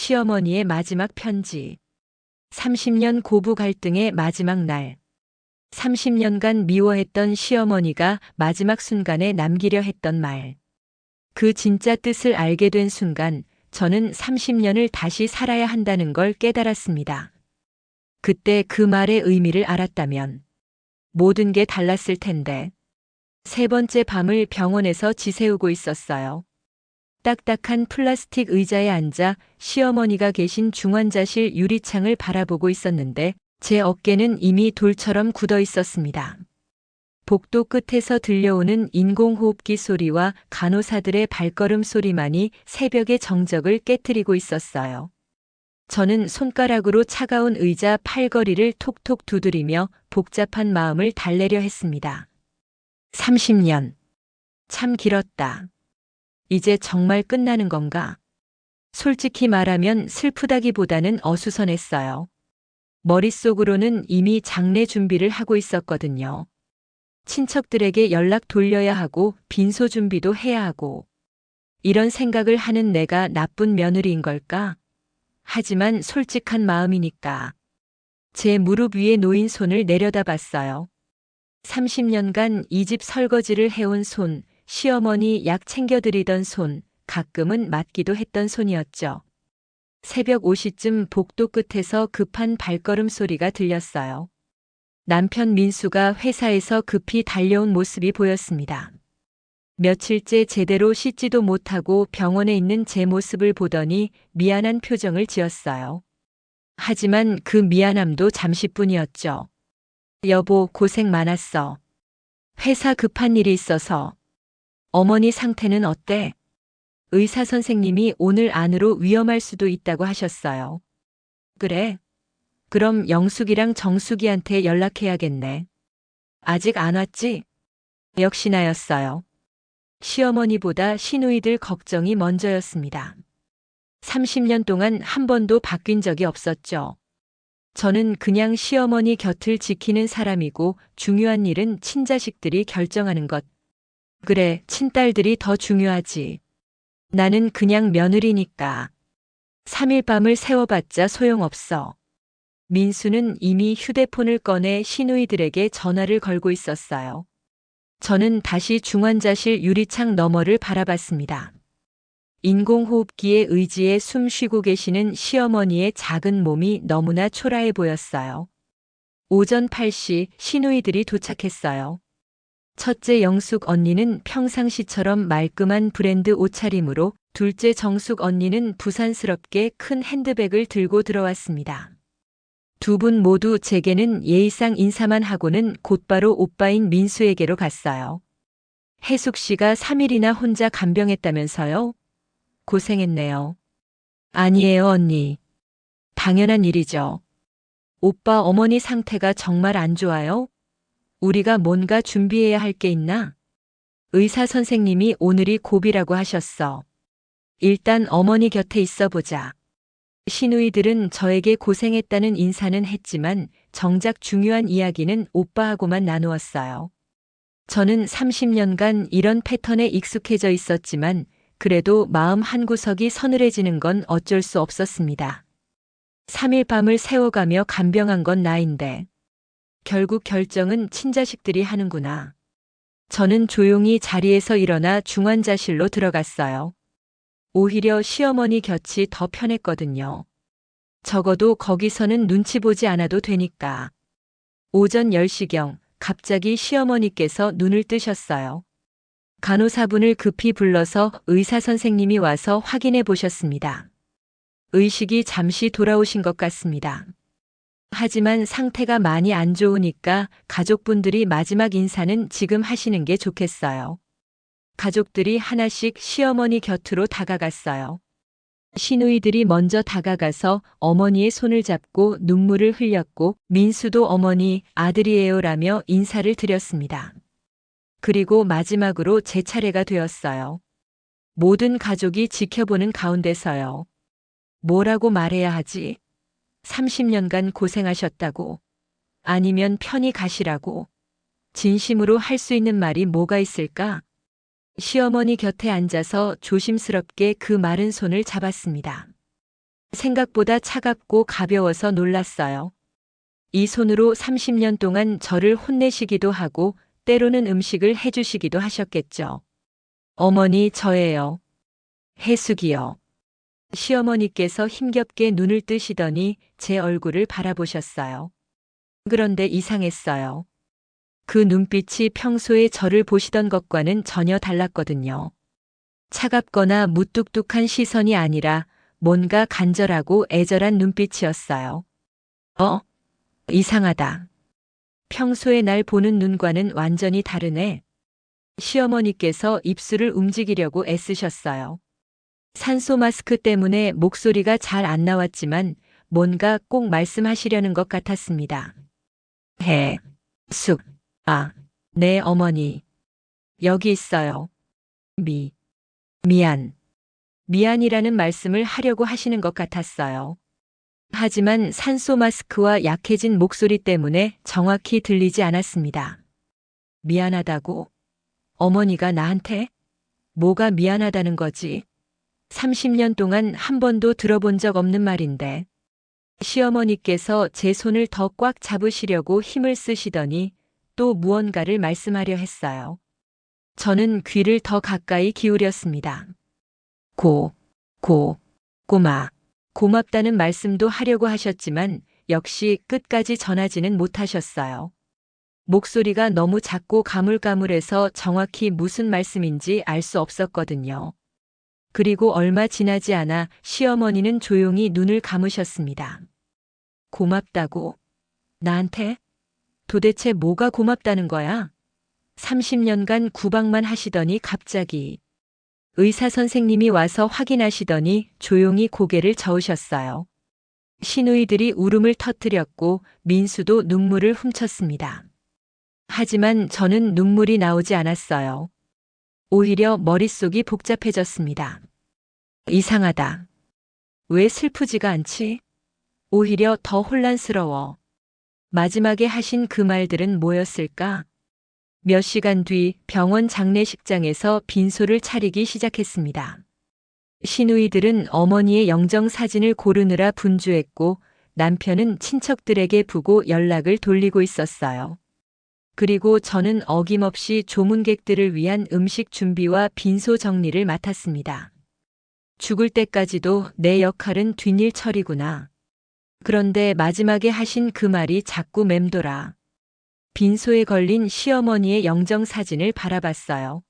시어머니의 마지막 편지. 30년 고부 갈등의 마지막 날. 30년간 미워했던 시어머니가 마지막 순간에 남기려 했던 말. 그 진짜 뜻을 알게 된 순간 저는 30년을 다시 살아야 한다는 걸 깨달았습니다. 그때 그 말의 의미를 알았다면 모든 게 달랐을 텐데. 세 번째 밤을 병원에서 지새우고 있었어요. 딱딱한 플라스틱 의자에 앉아 시어머니가 계신 중환자실 유리창을 바라보고 있었는데 제 어깨는 이미 돌처럼 굳어 있었습니다. 복도 끝에서 들려오는 인공호흡기 소리와 간호사들의 발걸음 소리만이 새벽의 정적을 깨트리고 있었어요. 저는 손가락으로 차가운 의자 팔걸이를 톡톡 두드리며 복잡한 마음을 달래려 했습니다. 30년. 참 길었다. 이제 정말 끝나는 건가? 솔직히 말하면 슬프다기보다는 어수선했어요. 머릿속으로는 이미 장례 준비를 하고 있었거든요. 친척들에게 연락 돌려야 하고 빈소 준비도 해야 하고. 이런 생각을 하는 내가 나쁜 며느리인 걸까? 하지만 솔직한 마음이니까. 제 무릎 위에 놓인 손을 내려다봤어요. 30년간 이 집 설거지를 해온 손, 시어머니 약 챙겨드리던 손, 가끔은 맞기도 했던 손이었죠. 새벽 5시쯤 복도 끝에서 급한 발걸음 소리가 들렸어요. 남편 민수가 회사에서 급히 달려온 모습이 보였습니다. 며칠째 제대로 씻지도 못하고 병원에 있는 제 모습을 보더니 미안한 표정을 지었어요. 하지만 그 미안함도 잠시뿐이었죠. 여보, 고생 많았어. 회사 급한 일이 있어서. 어머니 상태는 어때? 의사 선생님이 오늘 안으로 위험할 수도 있다고 하셨어요. 그래? 그럼 영숙이랑 정숙이한테 연락해야겠네. 아직 안 왔지? 역시 나였어요. 시어머니보다 시누이들 걱정이 먼저였습니다. 30년 동안 한 번도 바뀐 적이 없었죠. 저는 그냥 시어머니 곁을 지키는 사람이고 중요한 일은 친자식들이 결정하는 것. 그래, 친딸들이 더 중요하지. 나는 그냥 며느리니까. 3일 밤을 세워봤자 소용없어. 민수는 이미 휴대폰을 꺼내 시누이들에게 전화를 걸고 있었어요. 저는 다시 중환자실 유리창 너머를 바라봤습니다. 인공호흡기의 의지에 숨 쉬고 계시는 시어머니의 작은 몸이 너무나 초라해 보였어요. 오전 8시 시누이들이 도착했어요. 첫째 영숙 언니는 평상시처럼 말끔한 브랜드 옷차림으로, 둘째 정숙 언니는 부산스럽게 큰 핸드백을 들고 들어왔습니다. 두 분 모두 제게는 예의상 인사만 하고는 곧바로 오빠인 민수에게로 갔어요. 혜숙 씨가 3일이나 혼자 간병했다면서요? 고생했네요. 아니에요, 언니. 당연한 일이죠. 오빠 어머니 상태가 정말 안 좋아요? 우리가 뭔가 준비해야 할 게 있나? 의사 선생님이 오늘이 고비라고 하셨어. 일단 어머니 곁에 있어 보자. 시누이들은 저에게 고생했다는 인사는 했지만 정작 중요한 이야기는 오빠하고만 나누었어요. 저는 30년간 이런 패턴에 익숙해져 있었지만 그래도 마음 한구석이 서늘해지는 건 어쩔 수 없었습니다. 3일 밤을 세워가며 간병한 건 나인데 결국 결정은 친자식들이 하는구나. 저는 조용히 자리에서 일어나 중환자실로 들어갔어요. 오히려 시어머니 곁이 더 편했거든요. 적어도 거기서는 눈치 보지 않아도 되니까. 오전 10시경 갑자기 시어머니께서 눈을 뜨셨어요. 간호사분을 급히 불러서 의사 선생님이 와서 확인해 보셨습니다. 의식이 잠시 돌아오신 것 같습니다. 하지만 상태가 많이 안 좋으니까 가족분들이 마지막 인사는 지금 하시는 게 좋겠어요. 가족들이 하나씩 시어머니 곁으로 다가갔어요. 시누이들이 먼저 다가가서 어머니의 손을 잡고 눈물을 흘렸고 민수도 어머니, 아들이에요라며 인사를 드렸습니다. 그리고 마지막으로 제 차례가 되었어요. 모든 가족이 지켜보는 가운데서요. 뭐라고 말해야 하지? 30년간 고생하셨다고? 아니면 편히 가시라고? 진심으로 할 수 있는 말이 뭐가 있을까? 시어머니 곁에 앉아서 조심스럽게 그 마른 손을 잡았습니다. 생각보다 차갑고 가벼워서 놀랐어요. 이 손으로 30년 동안 저를 혼내시기도 하고 때로는 음식을 해주시기도 하셨겠죠. 어머니, 저예요. 혜숙이요. 시어머니께서 힘겹게 눈을 뜨시더니 제 얼굴을 바라보셨어요. 그런데 이상했어요. 그 눈빛이 평소에 저를 보시던 것과는 전혀 달랐거든요. 차갑거나 무뚝뚝한 시선이 아니라 뭔가 간절하고 애절한 눈빛이었어요. 이상하다. 평소에 날 보는 눈과는 완전히 다르네. 시어머니께서 입술을 움직이려고 애쓰셨어요. 산소 마스크 때문에 목소리가 잘 안 나왔지만 뭔가 꼭 말씀하시려는 것 같았습니다. 네, 어머니. 여기 있어요. 미안이라는 말씀을 하려고 하시는 것 같았어요. 하지만 산소 마스크와 약해진 목소리 때문에 정확히 들리지 않았습니다. 미안하다고? 어머니가 나한테? 뭐가 미안하다는 거지? 30년 동안 한 번도 들어본 적 없는 말인데. 시어머니께서 제 손을 더 꽉 잡으시려고 힘을 쓰시더니 또 무언가를 말씀하려 했어요. 저는 귀를 더 가까이 기울였습니다. 꼬마. 고맙다는 말씀도 하려고 하셨지만 역시 끝까지 전하지는 못하셨어요. 목소리가 너무 작고 가물가물해서 정확히 무슨 말씀인지 알 수 없었거든요. 그리고 얼마 지나지 않아 시어머니는 조용히 눈을 감으셨습니다. 고맙다고? 나한테? 도대체 뭐가 고맙다는 거야? 30년간 구박만 하시더니 갑자기 의사 선생님이 와서 확인하시더니 조용히 고개를 저으셨어요. 시누이들이 울음을 터뜨렸고 민수도 눈물을 훔쳤습니다. 하지만 저는 눈물이 나오지 않았어요. 오히려 머릿속이 복잡해졌습니다. 이상하다. 왜 슬프지가 않지? 오히려 더 혼란스러워. 마지막에 하신 그 말들은 뭐였을까? 몇 시간 뒤 병원 장례식장에서 빈소를 차리기 시작했습니다. 시누이들은 어머니의 영정 사진을 고르느라 분주했고 남편은 친척들에게 부고 연락을 돌리고 있었어요. 그리고 저는 어김없이 조문객들을 위한 음식 준비와 빈소 정리를 맡았습니다. 죽을 때까지도 내 역할은 뒷일 처리구나. 그런데 마지막에 하신 그 말이 자꾸 맴돌아. 빈소에 걸린 시어머니의 영정 사진을 바라봤어요.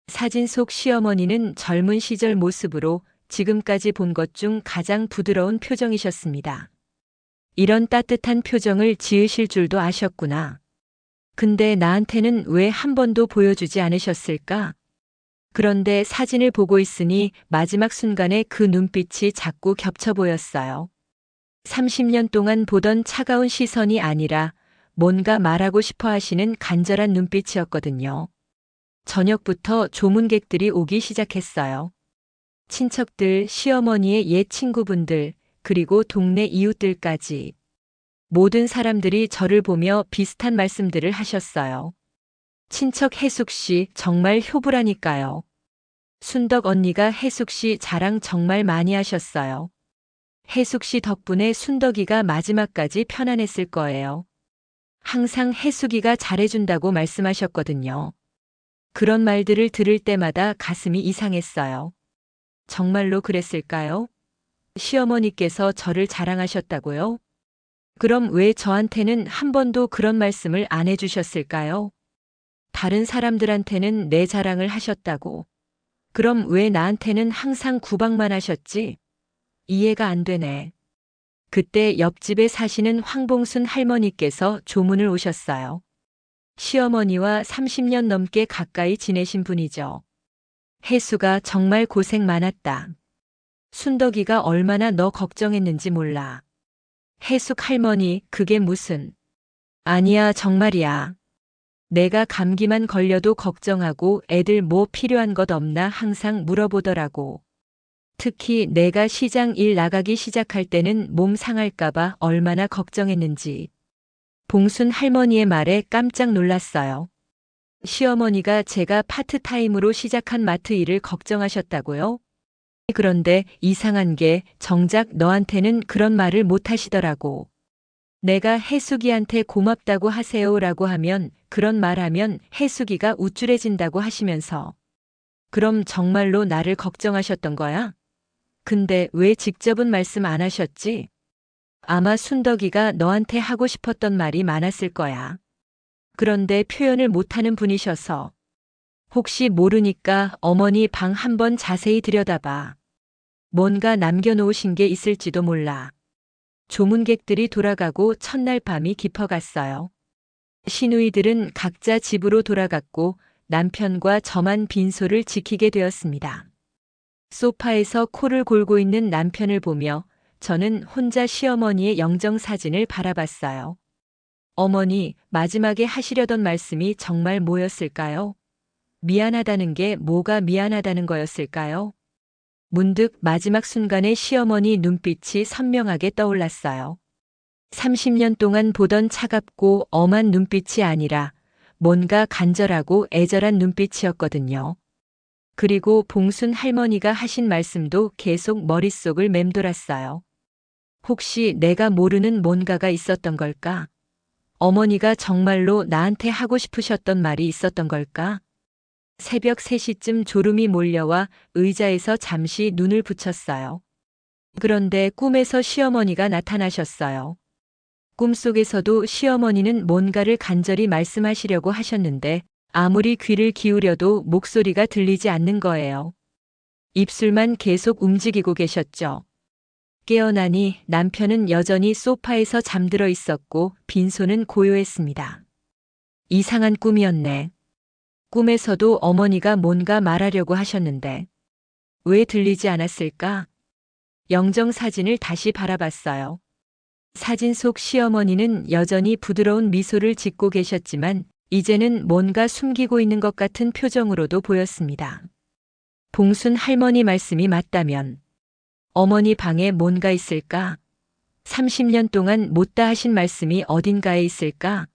사진 속 시어머니는 젊은 시절 모습으로 지금까지 본 것 중 가장 부드러운 표정이셨습니다. 이런 따뜻한 표정을 지으실 줄도 아셨구나. 근데 나한테는 왜 한 번도 보여주지 않으셨을까? 그런데 사진을 보고 있으니 마지막 순간에 그 눈빛이 자꾸 겹쳐 보였어요. 30년 동안 보던 차가운 시선이 아니라 뭔가 말하고 싶어 하시는 간절한 눈빛이었거든요. 저녁부터 조문객들이 오기 시작했어요. 친척들, 시어머니의 옛 친구분들, 그리고 동네 이웃들까지. 모든 사람들이 저를 보며 비슷한 말씀들을 하셨어요. 친척 혜숙 씨 정말 효부라니까요. 순덕 언니가 혜숙 씨 자랑 정말 많이 하셨어요. 혜숙 씨 덕분에 순덕이가 마지막까지 편안했을 거예요. 항상 혜숙이가 잘해준다고 말씀하셨거든요. 그런 말들을 들을 때마다 가슴이 이상했어요. 정말로 그랬을까요? 시어머니께서 저를 자랑하셨다고요? 그럼 왜 저한테는 한 번도 그런 말씀을 안 해주셨을까요? 다른 사람들한테는 내 자랑을 하셨다고. 그럼 왜 나한테는 항상 구박만 하셨지? 이해가 안 되네. 그때 옆집에 사시는 황봉순 할머니께서 조문을 오셨어요. 시어머니와 30년 넘게 가까이 지내신 분이죠. 혜수가 정말 고생 많았다. 순덕이가 얼마나 너 걱정했는지 몰라. 혜숙 할머니, 그게 무슨. 아니야, 정말이야. 내가 감기만 걸려도 걱정하고 애들 뭐 필요한 것 없나 항상 물어보더라고. 특히 내가 시장 일 나가기 시작할 때는 몸 상할까봐 얼마나 걱정했는지. 봉순 할머니의 말에 깜짝 놀랐어요. 시어머니가 제가 파트타임으로 시작한 마트 일을 걱정하셨다고요? 그런데 이상한 게 정작 너한테는 그런 말을 못 하시더라고. 내가 혜숙이한테 고맙다고 하세요라고 하면 그런 말하면 혜숙이가 우쭐해진다고 하시면서 그럼 정말로 나를 걱정하셨던 거야? 근데 왜 직접은 말씀 안 하셨지? 아마 순덕이가 너한테 하고 싶었던 말이 많았을 거야. 그런데 표현을 못하는 분이셔서 혹시 모르니까 어머니 방 한번 자세히 들여다봐. 뭔가 남겨놓으신 게 있을지도 몰라. 조문객들이 돌아가고 첫날 밤이 깊어갔어요. 시누이들은 각자 집으로 돌아갔고 남편과 저만 빈소를 지키게 되었습니다. 소파에서 코를 골고 있는 남편을 보며 저는 혼자 시어머니의 영정사진을 바라봤어요. 어머니, 마지막에 하시려던 말씀이 정말 뭐였을까요? 미안하다는 게 뭐가 미안하다는 거였을까요? 문득 마지막 순간에 시어머니 눈빛이 선명하게 떠올랐어요. 30년 동안 보던 차갑고 엄한 눈빛이 아니라 뭔가 간절하고 애절한 눈빛이었거든요. 그리고 봉순 할머니가 하신 말씀도 계속 머릿속을 맴돌았어요. 혹시 내가 모르는 뭔가가 있었던 걸까? 어머니가 정말로 나한테 하고 싶으셨던 말이 있었던 걸까? 새벽 3시쯤 졸음이 몰려와 의자에서 잠시 눈을 붙였어요. 그런데 꿈에서 시어머니가 나타나셨어요. 꿈속에서도 시어머니는 뭔가를 간절히 말씀하시려고 하셨는데 아무리 귀를 기울여도 목소리가 들리지 않는 거예요. 입술만 계속 움직이고 계셨죠. 깨어나니 남편은 여전히 소파에서 잠들어 있었고 빈소는 고요했습니다. 이상한 꿈이었네. 꿈에서도 어머니가 뭔가 말하려고 하셨는데 왜 들리지 않았을까? 영정 사진을 다시 바라봤어요. 사진 속 시어머니는 여전히 부드러운 미소를 짓고 계셨지만 이제는 뭔가 숨기고 있는 것 같은 표정으로도 보였습니다. 봉순 할머니 말씀이 맞다면 어머니 방에 뭔가 있을까? 30년 동안 못다 하신 말씀이 어딘가에 있을까?